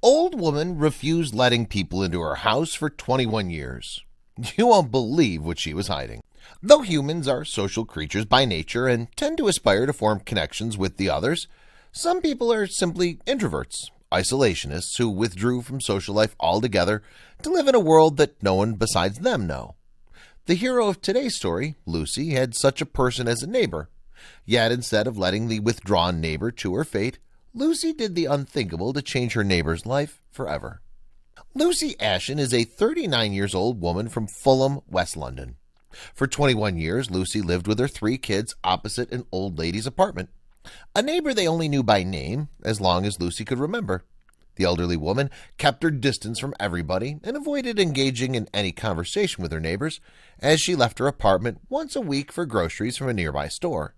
Old woman refused letting people into her house for 21 years. You won't believe what she was hiding. Though humans are social creatures by nature and tend to aspire to form connections with the others, some people are simply introverts, isolationists who withdrew from social life altogether to live in a world that no one besides them know. The hero of today's story, Lucy, had such a person as a neighbor. Yet instead of letting the withdrawn neighbor to her fate, Lucy did the unthinkable to change her neighbor's life forever. Lucy Ashen is a 39-year-old woman from Fulham, West London. For 21 years, Lucy lived with her 3 kids opposite an old lady's apartment, a neighbor they only knew by name as long as Lucy could remember. The elderly woman kept her distance from everybody and avoided engaging in any conversation with her neighbors, as she left her apartment once a week for groceries from a nearby store.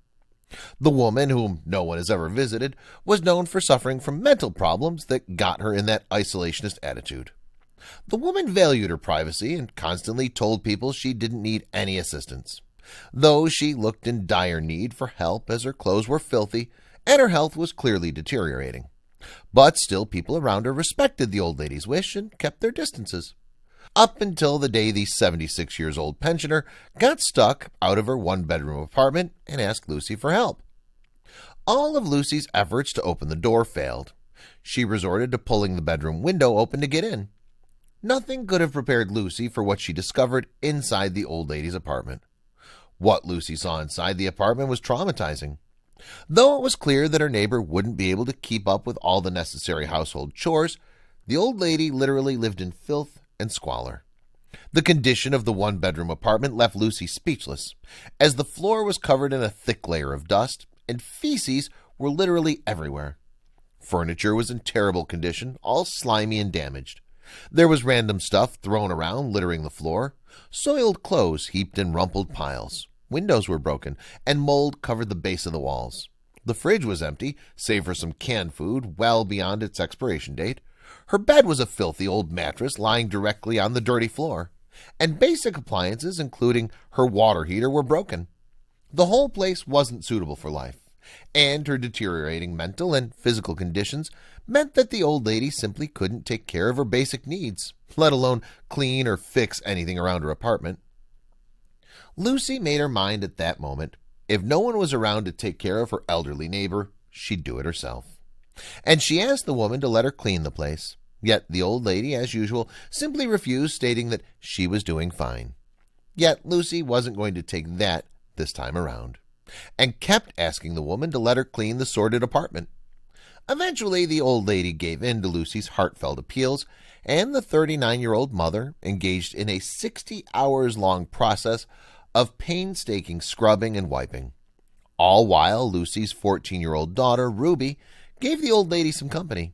The woman, whom no one has ever visited, was known for suffering from mental problems that got her in that isolationist attitude. The woman valued her privacy and constantly told people she didn't need any assistance, though she looked in dire need for help as her clothes were filthy and her health was clearly deteriorating. But still, people around her respected the old lady's wish and kept their distances. Up until the day the 76-year-old pensioner got stuck out of her one-bedroom apartment and asked Lucy for help. All of Lucy's efforts to open the door failed. She resorted to pulling the bedroom window open to get in. Nothing could have prepared Lucy for what she discovered inside the old lady's apartment. What Lucy saw inside the apartment was traumatizing. Though it was clear that her neighbor wouldn't be able to keep up with all the necessary household chores, the old lady literally lived in filth and squalor. The condition of the one-bedroom apartment left Lucy speechless, as the floor was covered in a thick layer of dust, and feces were literally everywhere. Furniture was in terrible condition, all slimy and damaged. There was random stuff thrown around, littering the floor, soiled clothes heaped in rumpled piles. Windows were broken, and mold covered the base of the walls. The fridge was empty, save for some canned food well beyond its expiration date. Her bed was a filthy old mattress lying directly on the dirty floor, and basic appliances, including her water heater, were broken. The whole place wasn't suitable for life, and her deteriorating mental and physical conditions meant that the old lady simply couldn't take care of her basic needs, let alone clean or fix anything around her apartment. Lucy made her mind at that moment. If no one was around to take care of her elderly neighbor, she'd do it herself. And she asked the woman to let her clean the place. Yet the old lady, as usual, simply refused, stating that she was doing fine. Yet Lucy wasn't going to take that this time around, and kept asking the woman to let her clean the sordid apartment. Eventually, the old lady gave in to Lucy's heartfelt appeals, and the 39-year-old mother engaged in a 60-hours-long process of painstaking scrubbing and wiping. All while Lucy's 14-year-old daughter, Ruby, gave the old lady some company.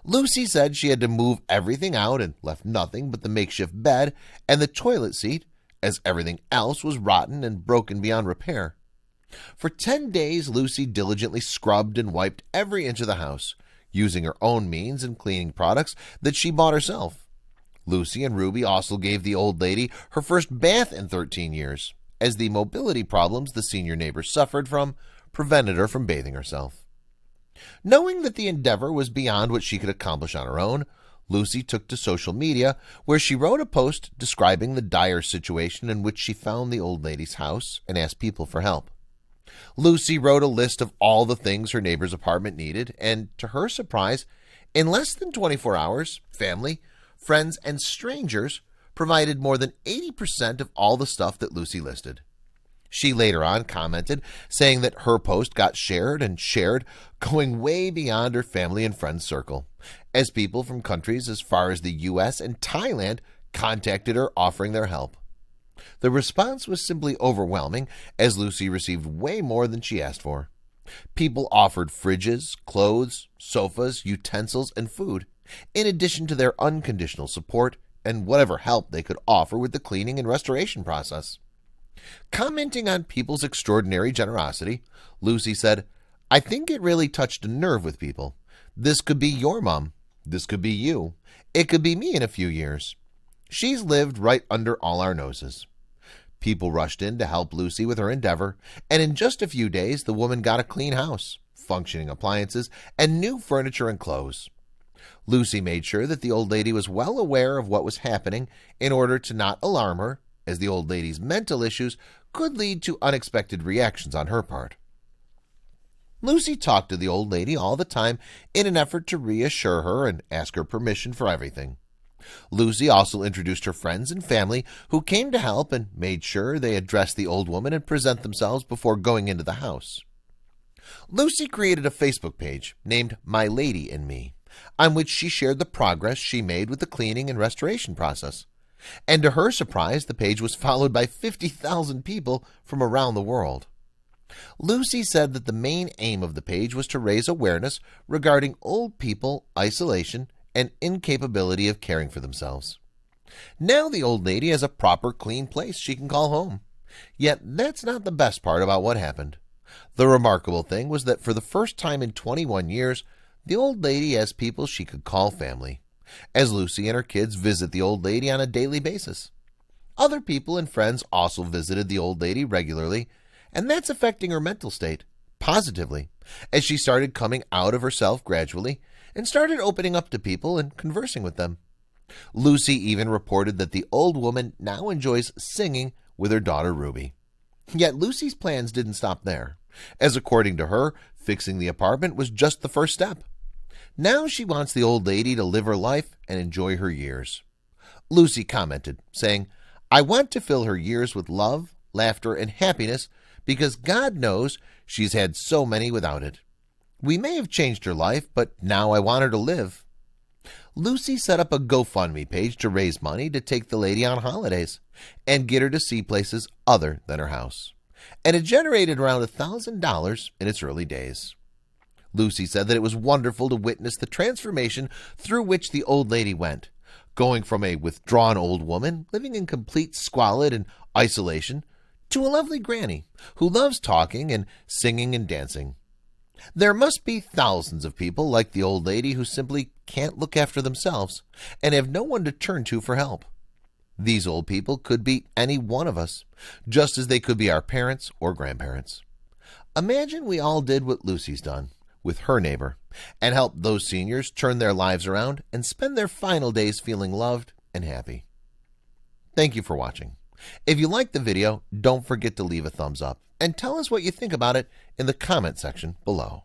Lucy said she had to move everything out and left nothing but the makeshift bed and the toilet seat, as everything else was rotten and broken beyond repair. For 10 days, Lucy diligently scrubbed and wiped every inch of the house, using her own means and cleaning products that she bought herself. Lucy and Ruby also gave the old lady her first bath in 13 years, as the mobility problems the senior neighbor suffered from prevented her from bathing herself. Knowing that the endeavor was beyond what she could accomplish on her own, Lucy took to social media, where she wrote a post describing the dire situation in which she found the old lady's house and asked people for help. Lucy wrote a list of all the things her neighbor's apartment needed, and to her surprise, in less than 24 hours, family, friends, and strangers provided more than 80% of all the stuff that Lucy listed. She later on commented, saying that her post got shared and shared, going way beyond her family and friends circle, as people from countries as far as the U.S. and Thailand contacted her offering their help. The response was simply overwhelming, as Lucy received way more than she asked for. People offered fridges, clothes, sofas, utensils, and food, in addition to their unconditional support and whatever help they could offer with the cleaning and restoration process. Commenting on people's extraordinary generosity, Lucy said, "I think it really touched a nerve with people. This could be your mom. This could be you. It could be me in a few years. She's lived right under all our noses." People rushed in to help Lucy with her endeavor, and in just a few days, the woman got a clean house, functioning appliances, and new furniture and clothes. Lucy made sure that the old lady was well aware of what was happening in order to not alarm her, as the old lady's mental issues could lead to unexpected reactions on her part. Lucy talked to the old lady all the time in an effort to reassure her and ask her permission for everything. Lucy also introduced her friends and family who came to help and made sure they addressed the old woman and present themselves before going into the house. Lucy created a Facebook page named My Lady and Me, on which she shared the progress she made with the cleaning and restoration process. And to her surprise, the page was followed by 50,000 people from around the world. Lucy said that the main aim of the page was to raise awareness regarding old people, isolation, and incapability of caring for themselves. Now the old lady has a proper, clean place she can call home. Yet that's not the best part about what happened. The remarkable thing was that for the first time in 21 years, the old lady has people she could call family, as Lucy and her kids visit the old lady on a daily basis. Other people and friends also visited the old lady regularly, and that's affecting her mental state positively, as she started coming out of herself gradually and started opening up to people and conversing with them. Lucy even reported that the old woman now enjoys singing with her daughter Ruby. Yet Lucy's plans didn't stop there, as according to her, fixing the apartment was just the first step. Now she wants the old lady to live her life and enjoy her years. Lucy commented, saying, "I want to fill her years with love, laughter, and happiness because God knows she's had so many without it. We may have changed her life, but now I want her to live." Lucy set up a GoFundMe page to raise money to take the lady on holidays and get her to see places other than her house. And it generated around $1,000 in its early days. Lucy said that it was wonderful to witness the transformation through which the old lady went, going from a withdrawn old woman living in complete squalid and isolation to a lovely granny who loves talking and singing and dancing. There must be thousands of people like the old lady who simply can't look after themselves and have no one to turn to for help. These old people could be any one of us, just as they could be our parents or grandparents. Imagine we all did what Lucy's done with her neighbor and helped those seniors turn their lives around and spend their final days feeling loved and happy. Thank you for watching. If you liked the video, don't forget to leave a thumbs up and tell us what you think about it in the comment section below.